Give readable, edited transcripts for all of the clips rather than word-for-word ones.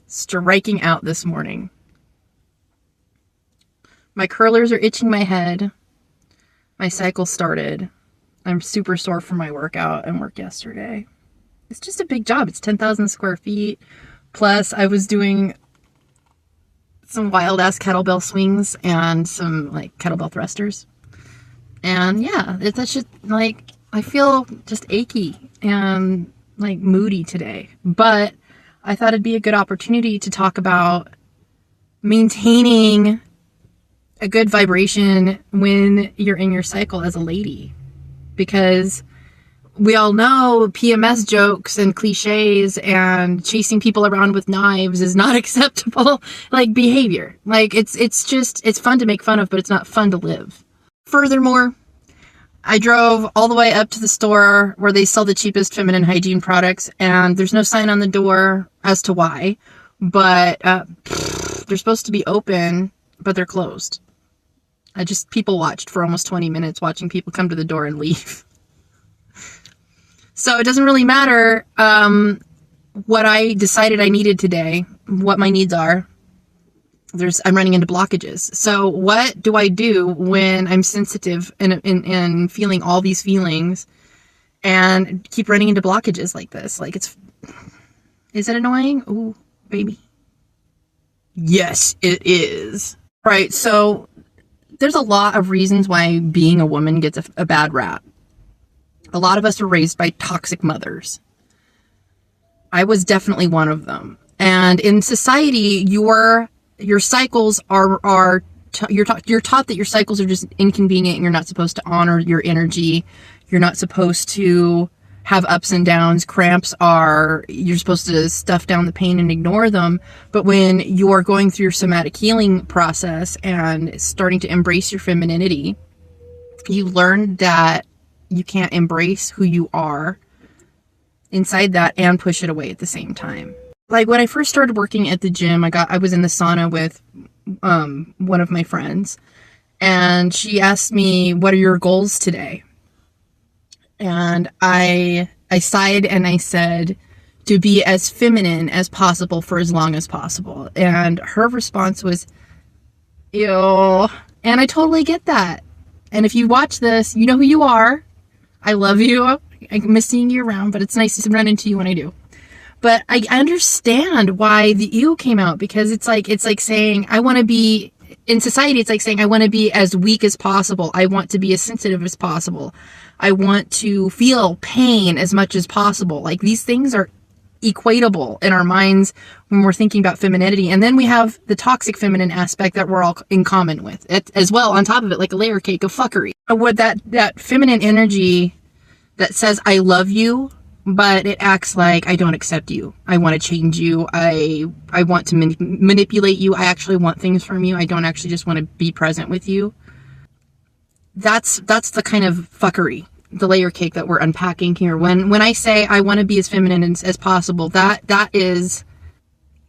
Striking out this morning. My curlers are itching my head. My cycle started. I'm super sore from my workout and work yesterday. It's just a big job. It's 10,000 square feet. Plus, I was doing some wild ass kettlebell swings and some like kettlebell thrusters. And yeah, that's just like, I feel just achy and like moody today. But I thought it'd be a good opportunity to talk about maintaining a good vibration when you're in your cycle as a lady. Because we all know PMS jokes and cliches and chasing people around with knives is not acceptable like behavior. Like it's fun to make fun of, but it's not fun to live. Furthermore, I drove all the way up to the store where they sell the cheapest feminine hygiene products, and there's no sign on the door as to why, but they're supposed to be open, but they're closed. People watched for almost 20 minutes, watching people come to the door and leave. So it doesn't really matter what I decided I needed today, what my needs are. I'm running into blockages. So what do I do when I'm sensitive and feeling all these feelings and keep running into blockages like this? Like is it annoying? Ooh, baby. Yes, it is. Right. So there's a lot of reasons why being a woman gets a bad rap. A lot of us are raised by toxic mothers. I was definitely one of them. And in society, your cycles you're taught that your cycles are just inconvenient and you're not supposed to honor your energy. You're not supposed to have ups and downs. You're supposed to stuff down the pain and ignore them. But when you're going through your somatic healing process and starting to embrace your femininity, you learn that you can't embrace who you are inside that and push it away at the same time. Like when I first started working at the gym, I was in the sauna with one of my friends, and she asked me, "What are your goals today?" And I sighed and I said, "To be as feminine as possible for as long as possible." And her response was, "Ew." And I totally get that. And if you watch this, you know who you are. I love you. I miss seeing you around, but it's nice to run into you when I do. But I understand why the ew came out, because it's like saying, I want to be, in society, it's like saying, I want to be as weak as possible. I want to be as sensitive as possible. I want to feel pain as much as possible. Like these things are equatable in our minds when we're thinking about femininity. And then we have the toxic feminine aspect that we're all in common with it as well. On top of it, like a layer cake of fuckery. What that feminine energy that says, I love you, but it acts like I don't accept you. I want to change you. I want to manipulate you. I actually want things from you. I don't actually just want to be present with you. That's the kind of fuckery, the layer cake that we're unpacking here. When I say I want to be as feminine as possible, that is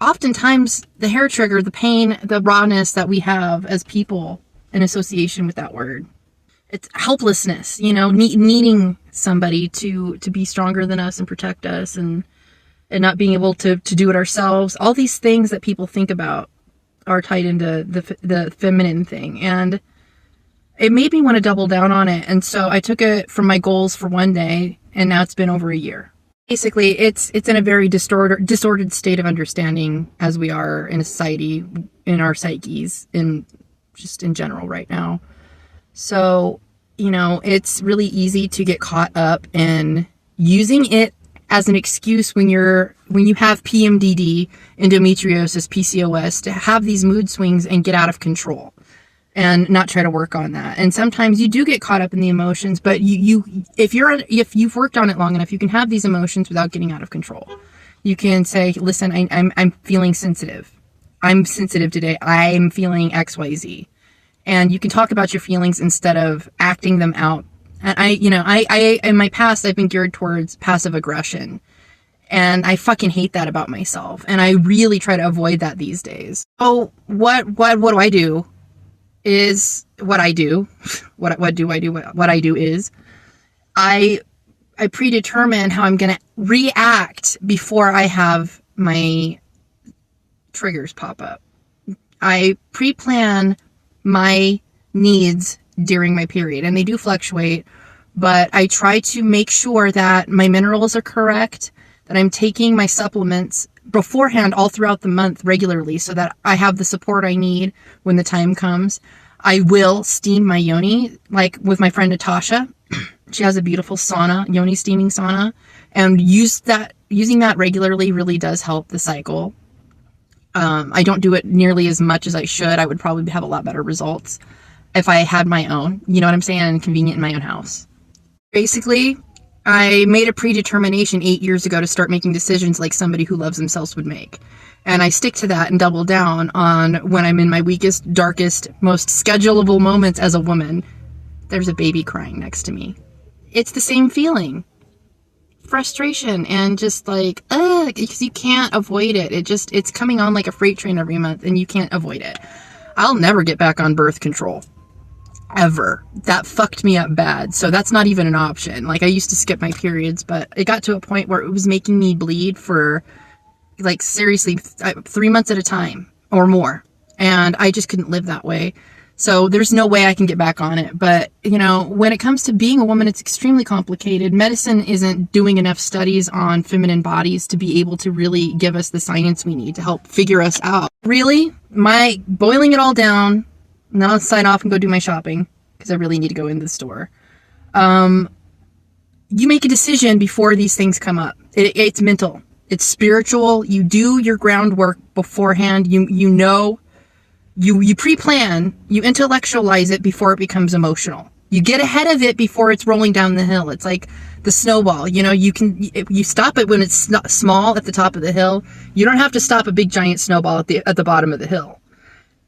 oftentimes the hair trigger, the pain, the rawness that we have as people in association with that word. It's helplessness, needing somebody to be stronger than us and protect us, and not being able to do it ourselves. All these things that people think about are tied into the feminine thing. And it made me want to double down on it. And so I took it from my goals for one day, and now it's been over a year. Basically, it's in a very distorted state of understanding as we are in a society, in our psyches, just in general right now. So, it's really easy to get caught up in using it as an excuse when you have PMDD, endometriosis, PCOS, to have these mood swings and get out of control and not try to work on that. And sometimes you do get caught up in the emotions, but if you've worked on it long enough, you can have these emotions without getting out of control. You can say, listen, I'm feeling sensitive. I'm sensitive today. I'm feeling XYZ. And you can talk about your feelings instead of acting them out. And I in my past, I've been geared towards passive aggression, and I fucking hate that about myself. And I really try to avoid that these days. So what do I do is what I do. What do I do? What I do is I predetermine how I'm going to react before I have my triggers pop up. I pre-plan my needs during my period, and they do fluctuate, but I try to make sure that my minerals are correct, that I'm taking my supplements beforehand all throughout the month regularly so that I have the support I need when the time comes. I will steam my yoni, like with my friend Natasha. She has a beautiful sauna, yoni steaming sauna, and using that regularly really does help the cycle. I don't do it nearly as much as I should. I would probably have a lot better results if I had my own, you know what I'm saying, and convenient in my own house. Basically, I made a predetermination 8 years ago to start making decisions like somebody who loves themselves would make. And I stick to that and double down on when I'm in my weakest, darkest, most schedulable moments as a woman. There's a baby crying next to me. It's the same feeling. Frustration and just like, because you can't avoid it. It's coming on like a freight train every month and you can't avoid it. I'll never get back on birth control. Ever. That fucked me up bad. So that's not even an option. Like, I used to skip my periods, but it got to a point where it was making me bleed for, like, seriously, 3 months at a time or more. And I just couldn't live that way. So there's no way I can get back on it. But, you know, when it comes to being a woman, it's extremely complicated. Medicine isn't doing enough studies on feminine bodies to be able to really give us the science we need to help figure us out. Really, my boiling it all down, and then I'll sign off and go do my shopping because I really need to go into the store. You make a decision before these things come up. It's mental. It's spiritual. You do your groundwork beforehand. You know, you pre-plan, you intellectualize it before it becomes emotional. You get ahead of it before it's rolling down the hill. It's like the snowball. You know, you stop it when it's small at the top of the hill. You don't have to stop a big giant snowball at the bottom of the hill.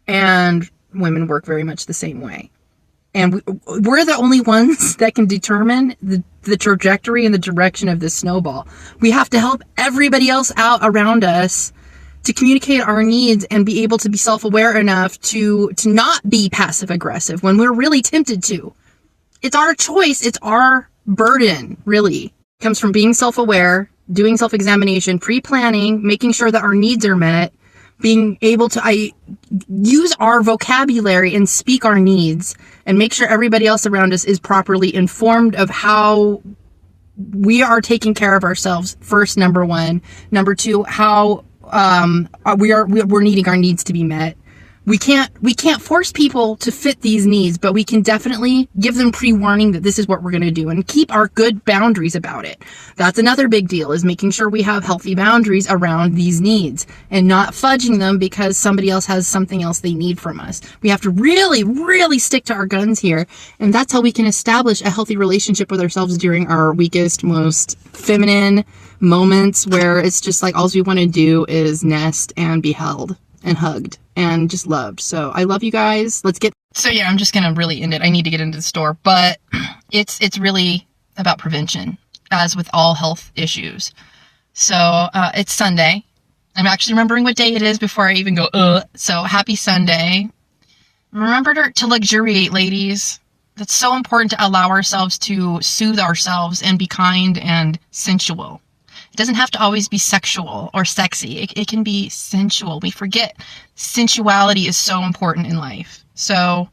And women work very much the same way. And we're the only ones that can determine the trajectory and the direction of this snowball. We have to help everybody else out around us to communicate our needs and be able to be self-aware enough to not be passive aggressive when we're really tempted to. It's our choice. It's our burden, really. It comes from being self-aware, doing self-examination, pre-planning, making sure that our needs are met, being able to use our vocabulary and speak our needs and make sure everybody else around us is properly informed of how we are taking care of ourselves first, number one. Number two, how we're needing our needs to be met. We can't force people to fit these needs, but we can definitely give them pre-warning that this is what we're going to do and keep our good boundaries about it. That's another big deal, is making sure we have healthy boundaries around these needs and not fudging them because somebody else has something else they need from us. We have to really, really stick to our guns here. And that's how we can establish a healthy relationship with ourselves during our weakest, most feminine moments where it's just like all we want to do is nest and be held and hugged and just loved. So I love you guys. So yeah, I'm just going to really end it. I need to get into the store, but it's really about prevention, as with all health issues. So it's Sunday. I'm actually remembering what day it is before I even go, So happy Sunday. Remember to luxuriate, ladies. That's so important, to allow ourselves to soothe ourselves and be kind and sensual. It doesn't have to always be sexual or sexy. It can be sensual. We forget sensuality is so important in life. So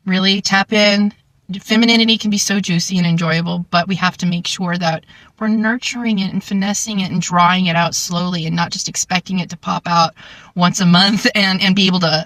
really tap in. Femininity can be so juicy and enjoyable, but we have to make sure that we're nurturing it and finessing it and drawing it out slowly and not just expecting it to pop out once a month and be able to